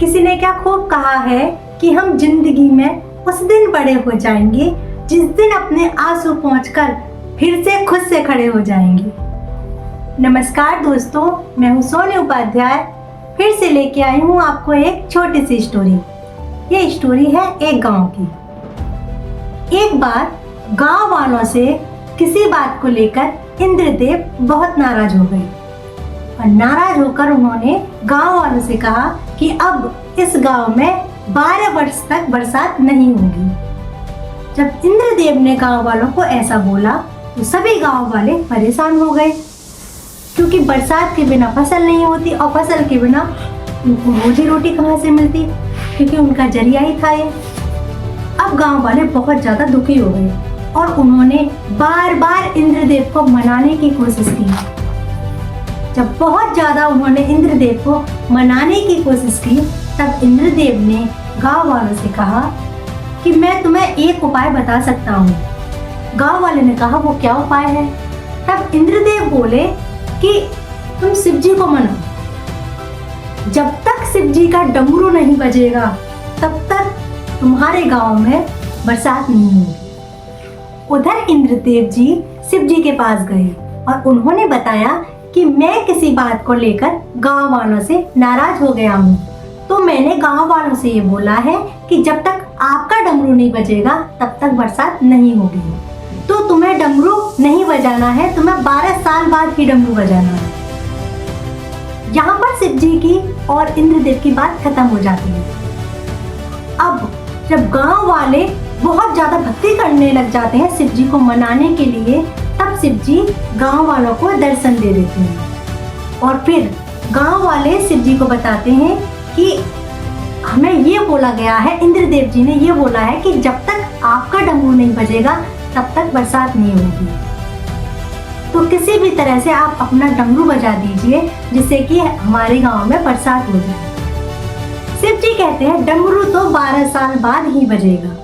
किसी ने क्या खूब कहा है कि हम जिंदगी में उस दिन बड़े हो जाएंगे जिस दिन अपने आंसू पहुंचकर फिर से खुद से खड़े हो जाएंगे। नमस्कार दोस्तों, मैं हूं सोनी उपाध्याय। फिर से लेके आई हूं आपको एक छोटी सी स्टोरी। ये स्टोरी है एक गांव की। एक बार गांव वालों से किसी बात को लेकर इंद्रदेव बहुत नाराज हो गए और नाराज होकर उन्होंने गांव वालों से कहा कि अब इस गांव में 12 वर्ष तक बरसात नहीं होगी। जब इंद्रदेव ने गांव वालों को ऐसा बोला तो सभी गांव वाले परेशान हो गए, क्योंकि बरसात के बिना फसल नहीं होती और फसल के बिना उनको रोजी रोटी कहाँ से मिलती, क्योंकि उनका जरिया ही था ये। अब गांव वाले बहुत ज्यादा दुखी हो गए और उन्होंने बार बार इंद्रदेव को मनाने की कोशिश की। जब बहुत ज्यादा उन्होंने इंद्रदेव को मनाने की कोशिश की, तब इंद्रदेव ने गांव वालों से कहा कि मैं तुम्हें एक उपाय बता सकता हूँ। गांव वाले ने कहा, वो क्या उपाय है? तब इंद्रदेव बोले कि तुम शिव जी को मनाओ। जब तक शिव जी का डमरू नहीं बजेगा तब तक तुम्हारे गांव में बरसात नहीं होगी। उधर इंद्रदेव जी शिव जी के पास गए और उन्होंने बताया कि मैं किसी बात को लेकर गांव वालों से नाराज हो गया हूँ, तो मैंने गांव वालों से ये बोला है कि जब तक आपका डमरू नहीं बजेगा तब तक बरसात नहीं होगी। तो तुम्हें डमरू नहीं बजाना है, तुम्हें 12 साल बाद ही डमरू बजाना है। यहाँ पर शिव जी की और इंद्रदेव की बात खत्म हो जाती है। अब जब गांव वाले बहुत ज्यादा भक्ति करने लग जाते हैं शिव जी को मनाने के लिए, तब शिव जी गांव वालों को दर्शन दे देते हैं और फिर गांव वाले शिव जी को बताते हैं कि हमें ये बोला गया है, इंद्रदेव जी ने ये बोला है कि जब तक आपका डमरू नहीं बजेगा तब तक बरसात नहीं होगी। तो किसी भी तरह से आप अपना डमरू बजा दीजिए जिससे कि हमारे गांव में बरसात हो जाए। शिव जी कहते हैं डमरू तो 12 साल बाद ही बजेगा।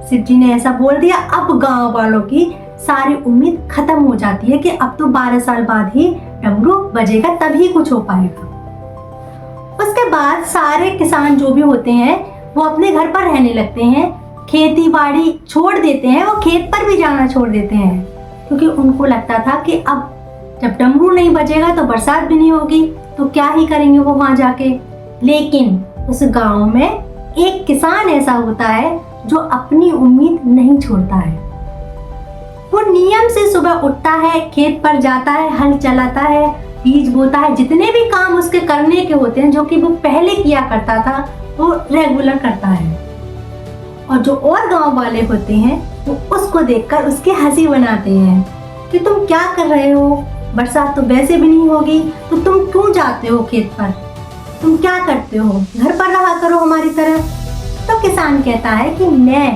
शिव जी ने ऐसा बोल दिया। अब गांव वालों की सारी उम्मीद खत्म हो जाती है कि अब तो 12 साल बाद ही डमरू बजेगा, तभी कुछ हो पाएगा। उसके बाद सारे किसान जो भी होते हैं वो अपने घर पर रहने लगते हैं, खेती बाड़ी छोड़ देते हैं, वो खेत पर भी जाना छोड़ देते हैं, क्योंकि उनको लगता था कि अब जब डमरू नहीं बजेगा तो बरसात भी नहीं होगी, तो क्या ही करेंगे वो वहां जाके। लेकिन उस गांव में एक किसान ऐसा होता है जो अपनी उम्मीद नहीं छोड़ता है। वो नियम से सुबह उठता है, खेत पर जाता है, हल चलाता है, बीज बोता है, जितने भी काम उसके करने के होते हैं जो कि वो पहले किया करता था वो रेगुलर करता है। और जो और गांव वाले होते हैं वो उसको देखकर उसकी हंसी बनाते हैं कि तुम क्या कर रहे हो, बरसात तो वैसे भी नहीं होगी, तो तुम क्यों जाते हो खेत पर, तुम क्या करते हो, घर पर रहा करो हमारी तरह। तो किसान कहता है कि मैं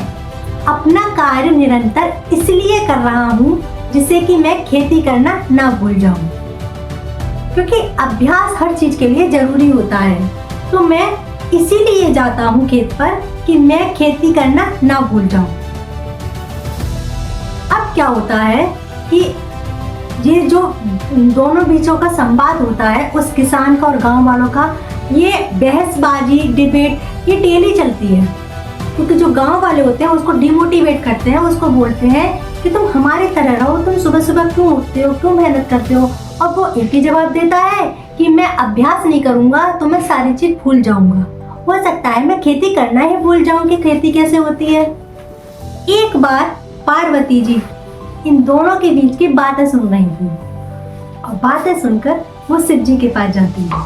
अपना कार्य निरंतर इसलिए कर रहा हूँ जिससे कि मैं खेती करना ना भूल जाऊं, क्योंकि अभ्यास हर चीज के लिए जरूरी होता है। तो मैं इसीलिए जाता हूँ खेत पर कि मैं खेती करना ना भूल जाऊं। अब क्या होता है कि ये जो दोनों बीचों का संवाद होता है, उस किसान का और गांव वालों का, ये बहसबाजी डिबेट ये डेली चलती है, क्योंकि जो गांव वाले होते हैं उसको डिमोटिवेट करते हैं, उसको बोलते हैं कि तुम हमारी तरह रहो, तुम सुबह सुबह क्यों उठते हो, क्यों मेहनत करते हो। और वो एक ही जवाब देता है कि मैं अभ्यास नहीं करूंगा तो मैं सारी चीज भूल जाऊंगा, हो सकता है मैं खेती करना ही भूल जाऊं कि खेती कैसे होती है। एक बार पार्वती जी इन दोनों के बीच की बातें सुन रही थी और बातें सुनकर वो शिव जी के पास जाती है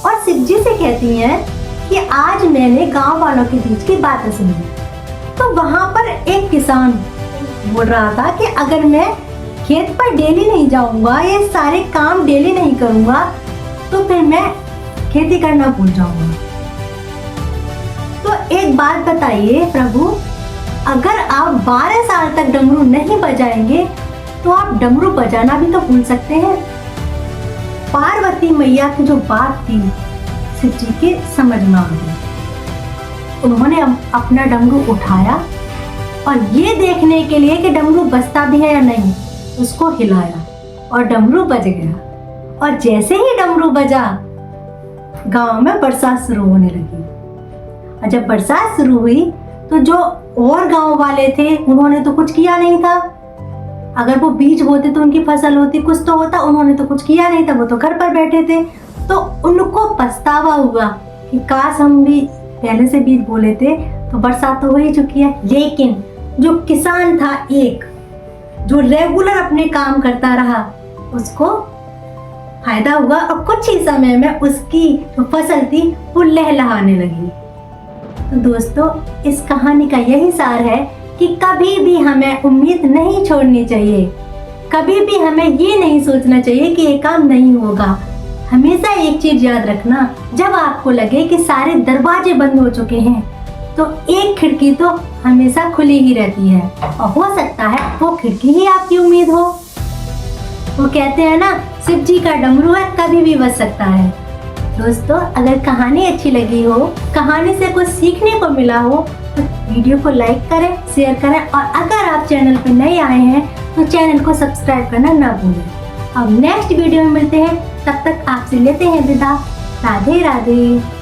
और शिव जी से कहती हैं कि आज मैंने गांव वालों के बीच की बातें सुनी। तो वहां पर एक किसान बोल रहा था कि अगर मैं खेत पर डेली नहीं जाऊंगा, ये सारे काम डेली नहीं करूंगा, तो फिर मैं खेती करना भूल जाऊंगा। तो एक बात बताइए प्रभु, अगर आप 12 साल तक डमरू नहीं बजाएंगे तो आप डमरू बजाना भी तो भूल सकते हैं। पार्वती मैया की जो बात थी शिव जी के समझ में आ गई। उन्होंने अपना डमरू उठाया और ये देखने के लिए कि डमरू बजता भी है या नहीं, उसको हिलाया और डमरू बज गया। और जैसे ही डमरू बजा गांव में बरसात शुरू होने लगी। और जब बरसात शुरू हुई तो जो और गांव वाले थे उन्होंने तो कुछ किया नहीं था। अगर वो बीज बोते तो उनकी फसल होती, कुछ तो होता, उन्होंने तो कुछ किया नहीं था, वो तो घर पर बैठे थे। तो उनको पछतावा हुआ कि काश हम भी पहले से बीज बोले थे तो बरसात तो हो ही चुकी है। लेकिन जो किसान था एक, जो रेगुलर अपने काम करता रहा, उसको फायदा हुआ और कुछ ही समय में उसकी जो फसल थी वो लहलहाने लगी। तो दोस्तों, इस कहानी का यही सार है कि कभी भी हमें उम्मीद नहीं छोड़नी चाहिए। कभी भी हमें ये नहीं सोचना चाहिए कि ये काम नहीं होगा। हमेशा एक चीज याद रखना, जब आपको लगे कि सारे दरवाजे बंद हो चुके हैं तो एक खिड़की तो हमेशा खुली ही रहती है, और हो सकता है वो खिड़की ही आपकी उम्मीद हो। वो कहते हैं ना, शिव जी का डमरू है, कभी भी बज सकता है। दोस्तों, अगर कहानी अच्छी लगी हो, कहानी से कुछ सीखने को मिला हो, तो वीडियो को लाइक करें, शेयर करें, और अगर आप चैनल पर नए आए हैं तो चैनल को सब्सक्राइब करना ना भूलें। अब नेक्स्ट वीडियो में मिलते हैं, तब तक आपसे लेते हैं विदा। राधे राधे।